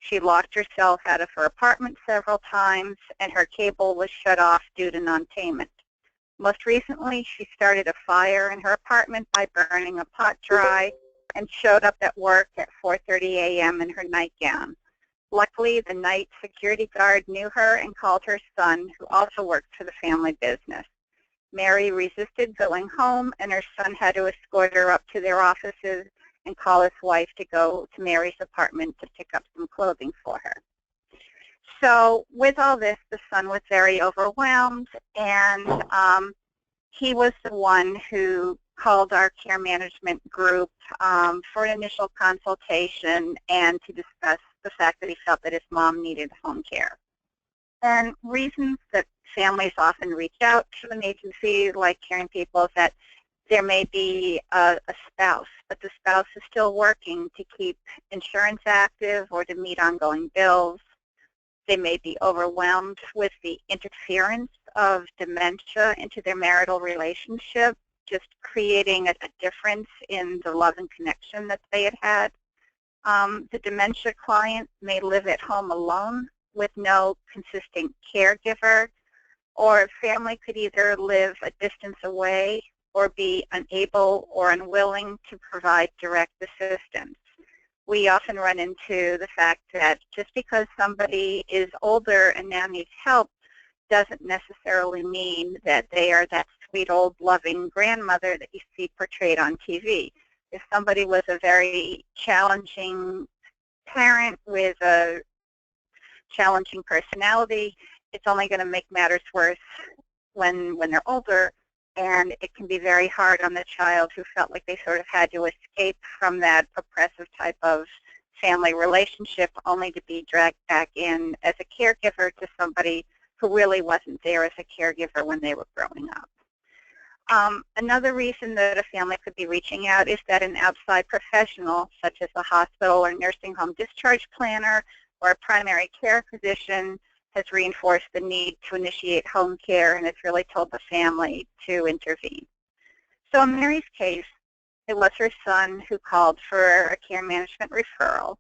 She locked herself out of her apartment several times, and her cable was shut off due to non-payment. Most recently, she started a fire in her apartment by burning a pot dry and showed up at work at 4:30 a.m. in her nightgown. Luckily, the night security guard knew her and called her son, who also works for the family business. Mary resisted going home, and her son had to escort her up to their offices and call his wife to go to Mary's apartment to pick up some clothing for her. So with all this, the son was very overwhelmed, and he was the one who called our care management group for an initial consultation and to discuss the fact that he felt that his mom needed home care. And reasons that families often reach out to an agency like Caring People is that there may be a spouse, but the spouse is still working to keep insurance active or to meet ongoing bills. They may be overwhelmed with the interference of dementia into their marital relationship, just creating a difference in the love and connection that they had had. The dementia client may live at home alone with no consistent caregiver, or family could either live a distance away or be unable or unwilling to provide direct assistance. We often run into the fact that just because somebody is older and now needs help doesn't necessarily mean that they are that sweet old loving grandmother that you see portrayed on TV. If somebody was a very challenging parent with a challenging personality, it's only going to make matters worse when they're older, and it can be very hard on the child who felt like they sort of had to escape from that oppressive type of family relationship only to be dragged back in as a caregiver to somebody who really wasn't there as a caregiver when they were growing up. Another reason that a family could be reaching out is that an outside professional, such as a hospital or nursing home discharge planner or a primary care physician, has reinforced the need to initiate home care and has really told the family to intervene. So in Mary's case, it was her son who called for a care management referral.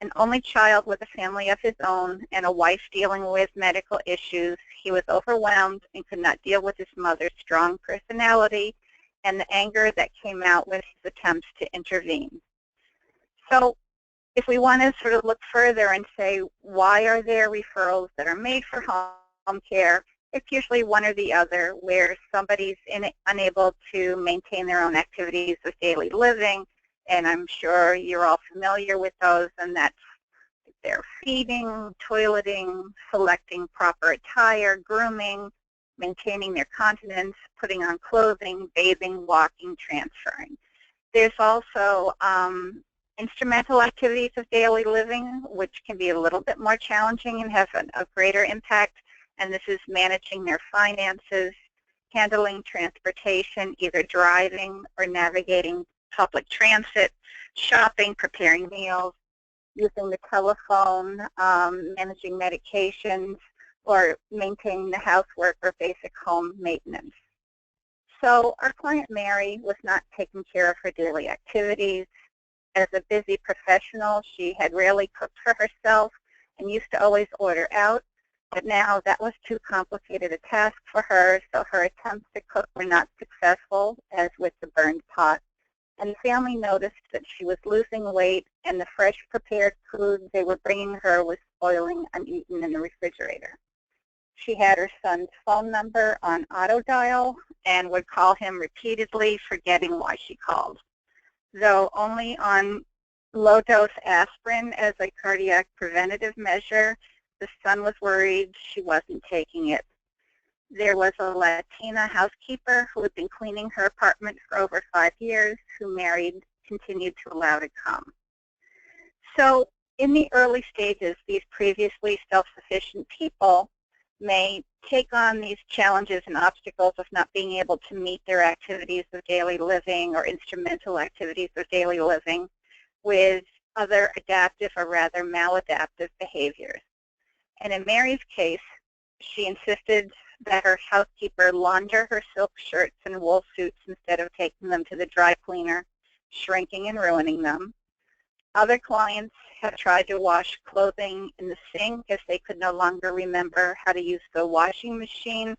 An only child with a family of his own and a wife dealing with medical issues, he was overwhelmed and could not deal with his mother's strong personality and the anger that came out with his attempts to intervene. So if we want to sort of look further and say, why are there referrals that are made for home care, it's usually one or the other, where somebody's unable to maintain their own activities of daily living, and I'm sure you're all familiar with those, and that's their feeding, toileting, selecting proper attire, grooming, maintaining their continence, putting on clothing, bathing, walking, transferring. There's also instrumental activities of daily living, which can be a little bit more challenging and have a greater impact, and this is managing their finances, handling transportation, either driving or navigating public transit, shopping, preparing meals, using the telephone, managing medications, or maintaining the housework or basic home maintenance. So our client Mary was not taking care of her daily activities. As a busy professional, she had rarely cooked for herself and used to always order out, but now that was too complicated a task for her, so her attempts to cook were not successful, as with the burned pot. And the family noticed that she was losing weight, and the fresh prepared food they were bringing her was spoiling uneaten in the refrigerator. She had her son's phone number on auto dial and would call him repeatedly, forgetting why she called. Though only on low-dose aspirin as a cardiac preventative measure, the son was worried she wasn't taking it. There was a Latina housekeeper who had been cleaning her apartment for over 5 years, who Mary continued to allow to come. So in the early stages, these previously self-sufficient people may take on these challenges and obstacles of not being able to meet their activities of daily living or instrumental activities of daily living with other adaptive or rather maladaptive behaviors. And in Mary's case, she insisted that her housekeeper launder her silk shirts and wool suits instead of taking them to the dry cleaner, shrinking and ruining them. Other clients have tried to wash clothing in the sink as they could no longer remember how to use the washing machine,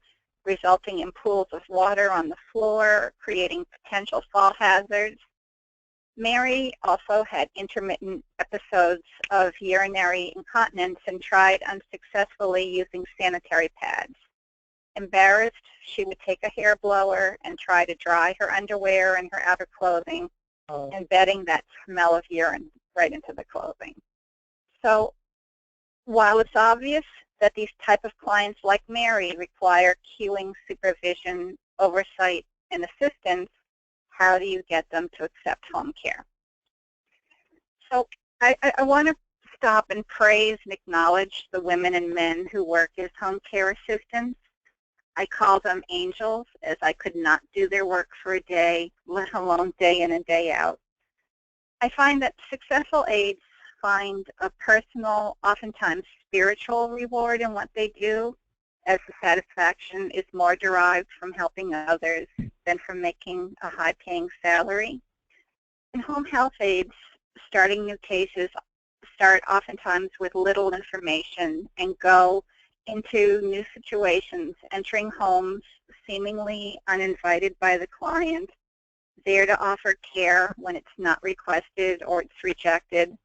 resulting in pools of water on the floor, creating potential fall hazards. Mary also had intermittent episodes of urinary incontinence and tried unsuccessfully using sanitary pads. Embarrassed, she would take a hair blower and try to dry her underwear and her outer clothing, embedding that smell of urine right into the clothing. So while it's obvious that these type of clients like Mary require cueing, supervision, oversight, and assistance, how do you get them to accept home care? So I want to stop and praise and acknowledge the women and men who work as home care assistants. I call them angels, as I could not do their work for a day, let alone day in and day out. I find that successful aides find a personal, oftentimes spiritual reward in what they do, as the satisfaction is more derived from helping others than from making a high-paying salary. And home health aides starting new cases start oftentimes with little information and go into new situations, entering homes seemingly uninvited by the client, there to offer care when it's not requested or it's rejected,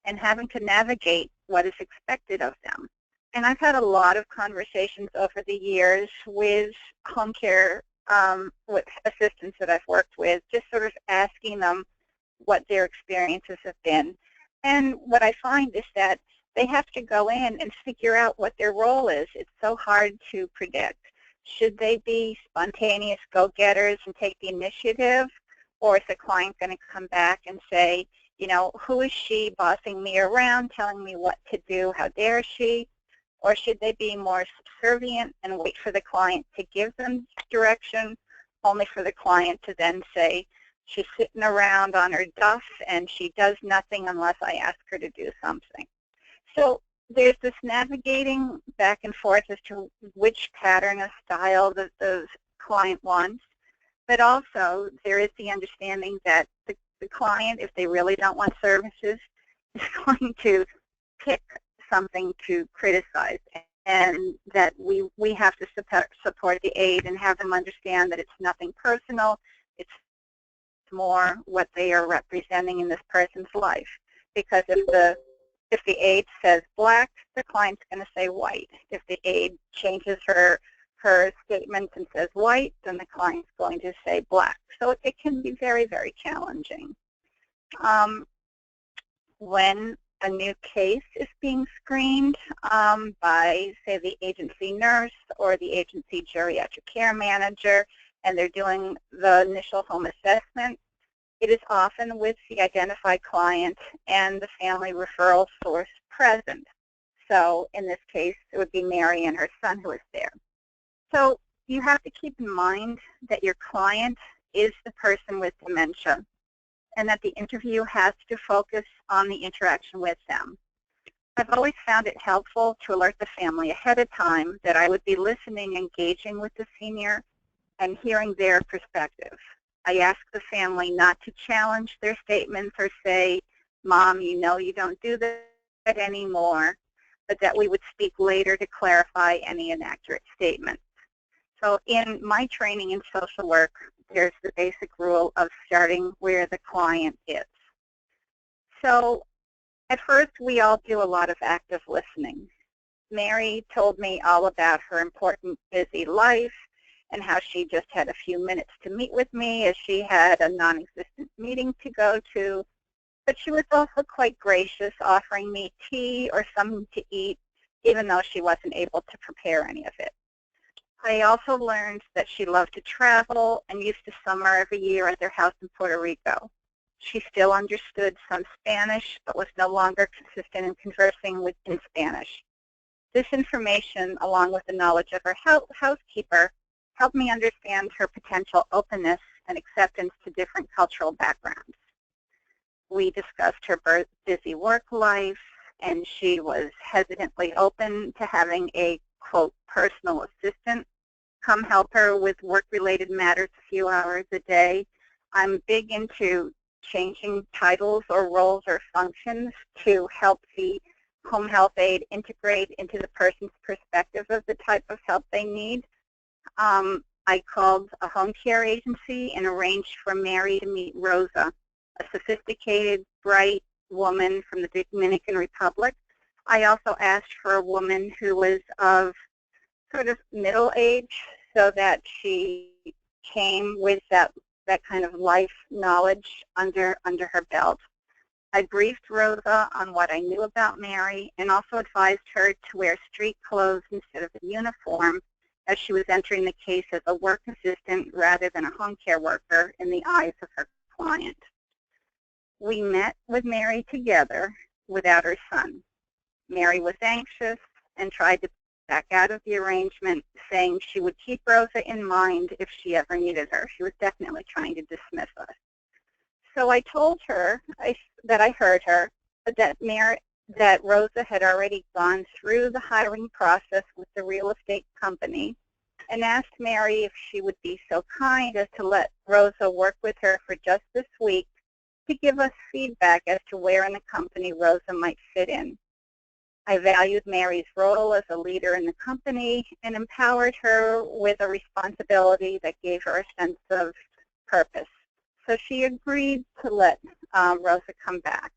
and having to navigate what is expected of them. And I've had a lot of conversations over the years with home care with assistants that I've worked with, just sort of asking them what their experiences have been. And what I find is that they have to go in and figure out what their role is. It's so hard to predict. Should they be spontaneous go-getters and take the initiative, or is the client going to come back and say, you know, who is she bossing me around, telling me what to do, how dare she? Or should they be more subservient and wait for the client to give them direction, only for the client to then say, she's sitting around on her duff and she does nothing unless I ask her to do something. So there's this navigating back and forth as to which pattern or style that the client wants, but also there is the understanding that the client, if they really don't want services, is going to pick something to criticize, and that we have to support the aide and have them understand that it's nothing personal, it's more what they are representing in this person's life. Because if the aide says black, the client's going to say white. If the aide changes her statement and says white, then the client's going to say black. So it can be very, very challenging. When a new case is being screened by, say, the agency nurse or the agency geriatric care manager, and they're doing the initial home assessment, it is often with the identified client and the family referral source present. So in this case, it would be Mary and her son who is there. So you have to keep in mind that your client is the person with dementia, and that the interview has to focus on the interaction with them. I've always found it helpful to alert the family ahead of time that I would be listening, engaging with the senior, and hearing their perspective. I ask the family not to challenge their statements or say, Mom, you know you don't do that anymore, but that we would speak later to clarify any inaccurate statements. So in my training in social work, there's the basic rule of starting where the client is. So at first, we all do a lot of active listening. Mary told me all about her important busy life and how she just had a few minutes to meet with me as she had a non-existent meeting to go to. But she was also quite gracious, offering me tea or something to eat, even though she wasn't able to prepare any of it. I also learned that she loved to travel and used to summer every year at their house in Puerto Rico. She still understood some Spanish, but was no longer consistent in conversing in Spanish. This information, along with the knowledge of her housekeeper, helped me understand her potential openness and acceptance to different cultural backgrounds. We discussed her busy work life, and she was hesitantly open to having a, quote, personal assistant come help her with work-related matters a few hours a day. I'm big into changing titles or roles or functions to help the home health aide integrate into the person's perspective of the type of help they need. I called a home care agency and arranged for Mary to meet Rosa, a sophisticated, bright woman from the Dominican Republic. I also asked for a woman who was of sort of middle age so that she came with that kind of life knowledge under her belt. I briefed Rosa on what I knew about Mary and also advised her to wear street clothes instead of a uniform, as she was entering the case as a work assistant rather than a home care worker in the eyes of her client. We met with Mary together without her son. Mary was anxious and tried to back out of the arrangement, saying she would keep Rosa in mind if she ever needed her. She was definitely trying to dismiss us. So I told her that I heard her, that Rosa had already gone through the hiring process with the real estate company, and asked Mary if she would be so kind as to let Rosa work with her for just this week to give us feedback as to where in the company Rosa might fit in. I valued Mary's role as a leader in the company and empowered her with a responsibility that gave her a sense of purpose. So she agreed to let Rosa come back.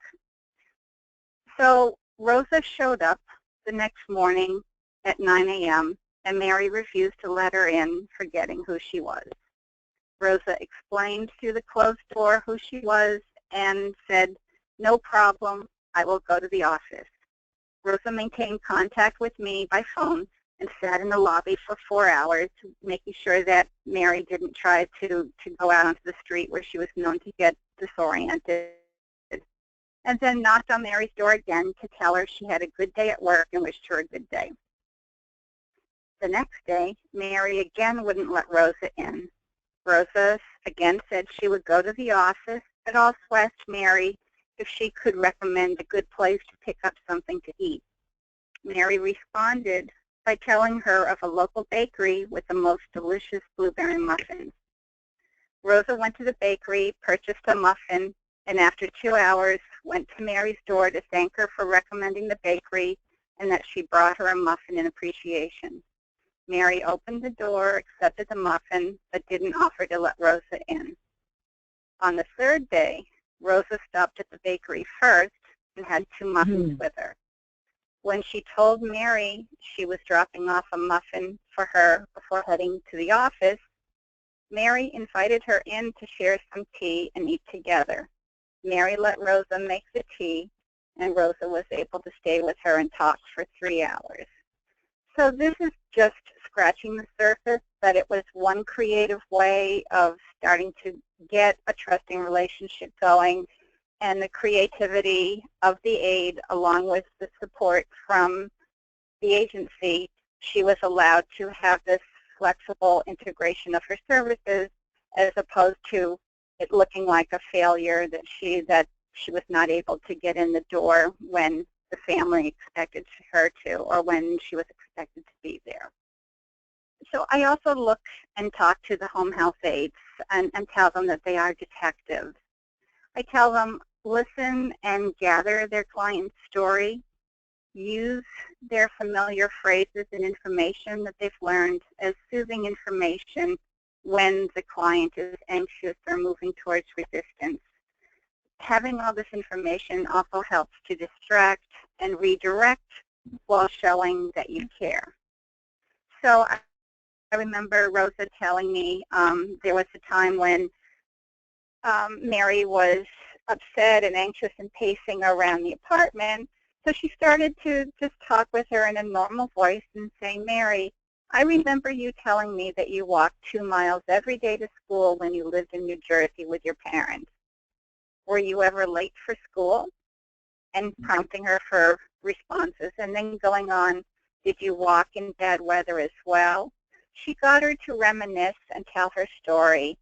So Rosa showed up the next morning at 9 a.m. and Mary refused to let her in, forgetting who she was. Rosa explained through the closed door who she was and said, "No problem, I will go to the office." Rosa maintained contact with me by phone and sat in the lobby for 4 hours, making sure that Mary didn't try to go out onto the street where she was known to get disoriented, and then knocked on Mary's door again to tell her she had a good day at work and wished her a good day. The next day, Mary again wouldn't let Rosa in. Rosa again said she would go to the office, but also asked Mary if she could recommend a good place to pick up something to eat. Mary responded by telling her of a local bakery with the most delicious blueberry muffins. Rosa went to the bakery, purchased a muffin, and after 2 hours went to Mary's door to thank her for recommending the bakery and that she brought her a muffin in appreciation. Mary opened the door, accepted the muffin, but didn't offer to let Rosa in. On the third day, Rosa stopped at the bakery first and had 2 muffins with her. When she told Mary she was dropping off a muffin for her before heading to the office, Mary invited her in to share some tea and eat together. Mary let Rosa make the tea, and Rosa was able to stay with her and talk for 3 hours. So this is just scratching the surface, but it was one creative way of starting to get a trusting relationship going, and the creativity of the aide, along with the support from the agency, she was allowed to have this flexible integration of her services, as opposed to it looking like a failure that she was not able to get in the door when the family expected her to, or when she was expected to be there. So I also look and talk to the home health aides and tell them that they are detectives. I tell them, listen and gather their client's story, use their familiar phrases and information that they've learned as soothing information when the client is anxious or moving towards resistance. Having all this information also helps to distract and redirect while showing that you care. So I remember Rosa telling me there was a time when Mary was upset and anxious and pacing around the apartment. So she started to just talk with her in a normal voice and say, "Mary, I remember you telling me that you walked 2 miles every day to school when you lived in New Jersey with your parents. Were you ever late for school?" And prompting her for responses, and then going on, "Did you walk in bad weather as well?" She got her to reminisce and tell her story,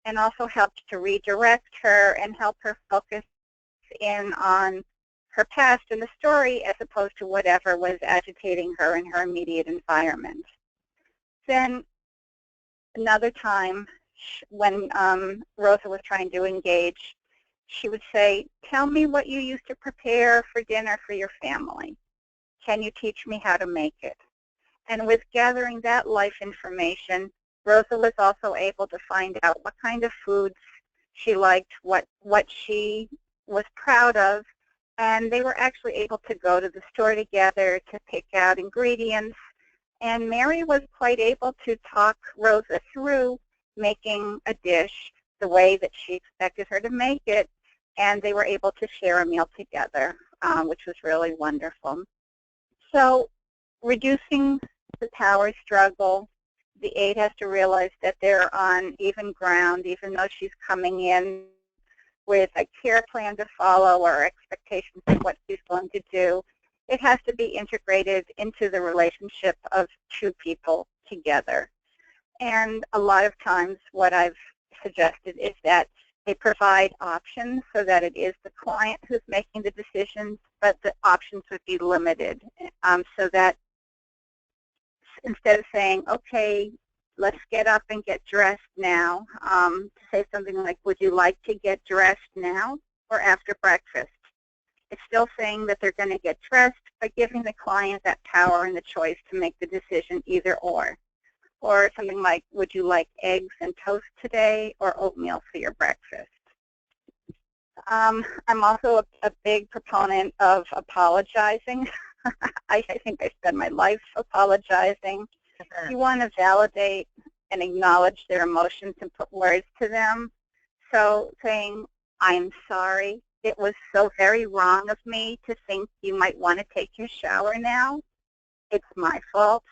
and also helped to redirect her and help her focus in on her past and the story, as opposed to whatever was agitating her in her immediate environment. Then another time when Rosa was trying to engage, she would say, tell me what you used to prepare for dinner for your family. Can you teach me how to make it? And with gathering that life information, Rosa was also able to find out what kind of foods she liked, what she was proud of, and they were actually able to go to the store together to pick out ingredients. And Mary was quite able to talk Rosa through making a dish the way that she expected her to make it, and they were able to share a meal together, which was really wonderful. So reducing the power struggle, the aide has to realize that they're on even ground, even though she's coming in with a care plan to follow or expectations of what she's going to do. It has to be integrated into the relationship of two people together. And a lot of times what I've suggested is that they provide options so that it is the client who's making the decisions, but the options would be limited, so that instead of saying, okay, let's get up and get dressed now, to say something like, would you like to get dressed now or after breakfast? It's still saying that they're going to get dressed, but giving the client that power and the choice to make the decision either or. Or something like, would you like eggs and toast today or oatmeal for your breakfast? I'm also a big proponent of apologizing. I think I spend my life apologizing. You want to validate and acknowledge their emotions and put words to them. So saying, I'm sorry, it was so very wrong of me to think you might want to take your shower now. It's my fault.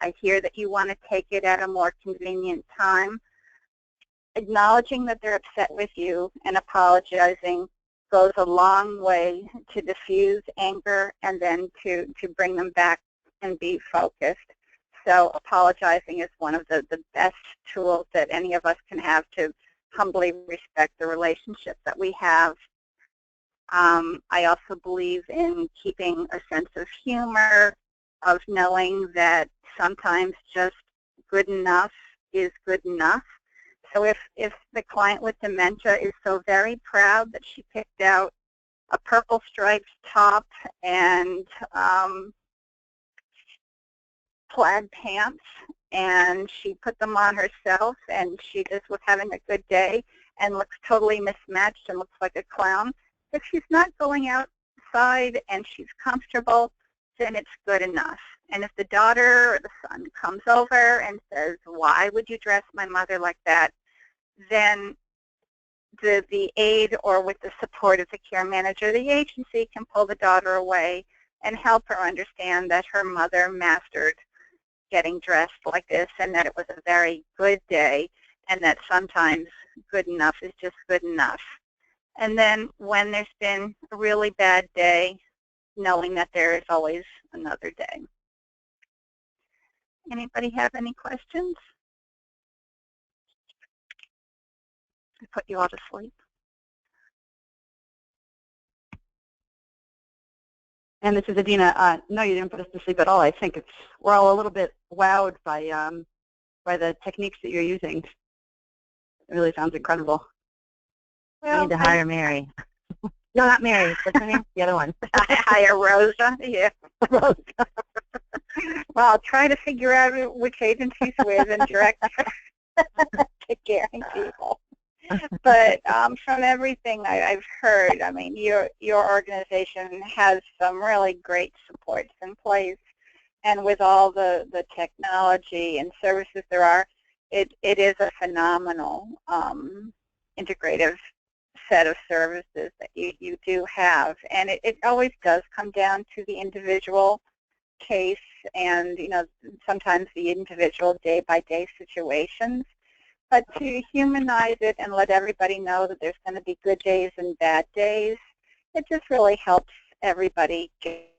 I hear that you want to take it at a more convenient time. Acknowledging that they're upset with you and apologizing goes a long way to diffuse anger and then to bring them back and be focused. So apologizing is one of the best tools that any of us can have to humbly respect the relationship that we have. I also believe in keeping a sense of humor, of knowing that sometimes just good enough is good enough. So if the client with dementia is so very proud that she picked out a purple striped top and plaid pants, and she put them on herself, and she just was having a good day and looks totally mismatched and looks like a clown, if she's not going outside and she's comfortable, then it's good enough. And if the daughter or the son comes over and says, why would you dress my mother like that, then the aide, or with the support of the care manager, the agency can pull the daughter away and help her understand that her mother mastered getting dressed like this and that it was a very good day and that sometimes good enough is just good enough. And then when there's been a really bad day, knowing that there is always another day. Anybody have any questions? I put you all to sleep. And this is Adina. No, you didn't put us to sleep at all. I think we're all a little bit wowed by the techniques that you're using. It really sounds incredible. Well, we need to hire Mary. No, not Mary. What's her name? The other one. I hire Rosa. Yeah, Rosa. Well, I'll try to figure out which agency's with and direct to caring people. But from everything I've heard, I mean, your organization has some really great supports in place, and with all the technology and services there are, it is a phenomenal integrative set of services that you do have, and it always does come down to the individual case and, you know, sometimes the individual day-by-day situations. But to humanize it and let everybody know that there's going to be good days and bad days, it just really helps everybody get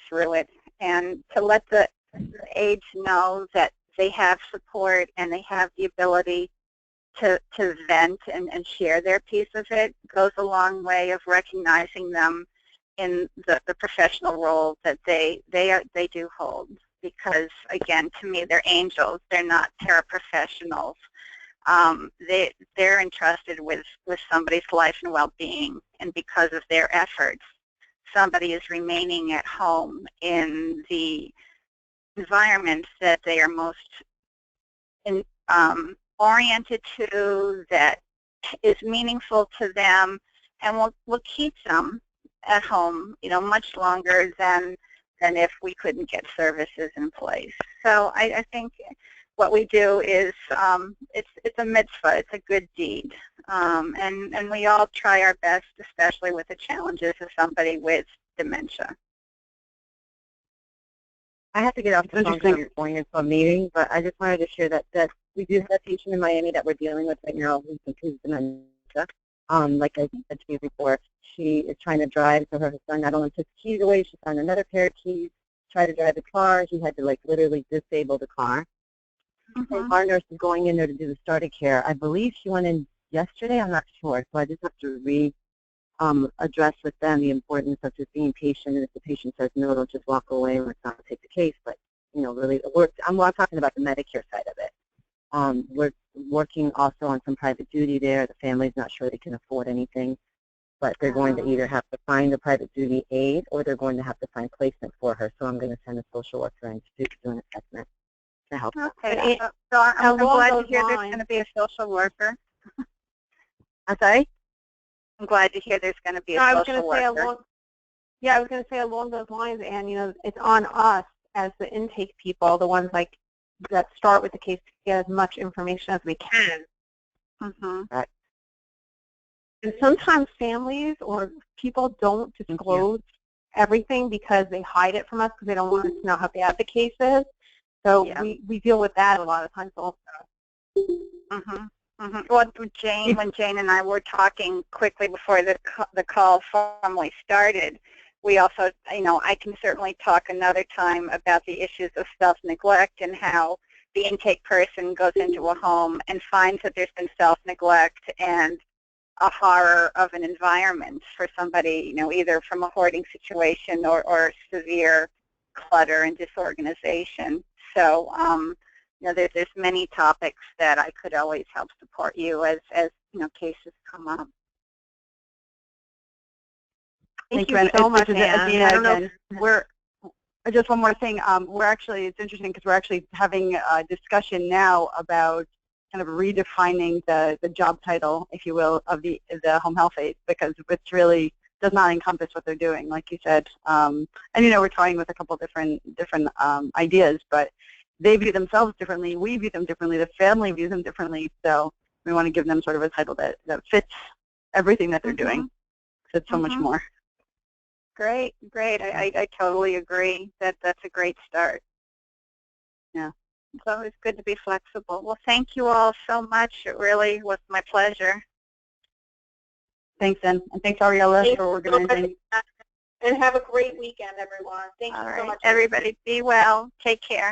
through it. And to let the aides know that they have support and they have the ability to vent and share their piece of it goes a long way of recognizing them in the professional role that they do hold. Because, again, to me, they're angels. They're not paraprofessionals. they're entrusted with somebody's life and well-being, and because of their efforts, somebody is remaining at home in the environment that they are most oriented to, that is meaningful to them, and will keep them at home, much longer than if we couldn't get services in place. So I think what we do is it's a mitzvah, it's a good deed, and we all try our best, especially with the challenges of somebody with dementia. I have to get off the phone because I'm going into a meeting, but I just wanted to share that we do have a patient in Miami that we're dealing with right now who's dementia. Like I said to you before, she is trying to drive, so her son not only took the keys away, she found another pair of keys, tried to drive the car. He had to literally disable the car. And our nurse is going in there to do the starter care. I believe she went in yesterday. I'm not sure, so I just have to address with them the importance of just being patient, and if the patient says no, don't just walk away and let's not take the case. But really, I'm talking about the Medicare side of it. We're working also on some private duty there. The family's not sure they can afford anything, but they're going to either have to find a private duty aide or they're going to have to find placement for her. So I'm going to send a social worker in to do an assessment to help. Okay, so I'm glad to hear there's going to be a social worker. I'm sorry? I'm glad to hear there's going to be a social worker. I was going to say along those lines, and it's on us as the intake people, the ones that start with the case, to get as much information as we can. Right. And sometimes families or people don't disclose everything because they hide it from us because they don't want us to know how bad the case is. So we deal with that a lot of times also. Well, when Jane and I were talking quickly before the call formally started, we also, I can certainly talk another time about the issues of self-neglect and how the intake person goes into a home and finds that there's been self-neglect and a horror of an environment for somebody, either from a hoarding situation or severe clutter and disorganization. So, there's many topics that I could always help support you as cases come up. Thank you so much, Adina. Just one more thing. It's interesting because we're actually having a discussion now about kind of redefining the job title, if you will, of the home health aide, because it's really does not encompass what they're doing, like you said. And we're toying with a couple different ideas, but they view themselves differently, we view them differently, the family views them differently, so we want to give them sort of a title that fits everything that they're doing. So it's so much more. Great. I totally agree. That's a great start. Yeah. It's always good to be flexible. Well, thank you all so much. It really was my pleasure. Thanks, Jen. And thanks, Ariella, for organizing. And have a great weekend, everyone. Thank you so much. Everybody, be well. Take care.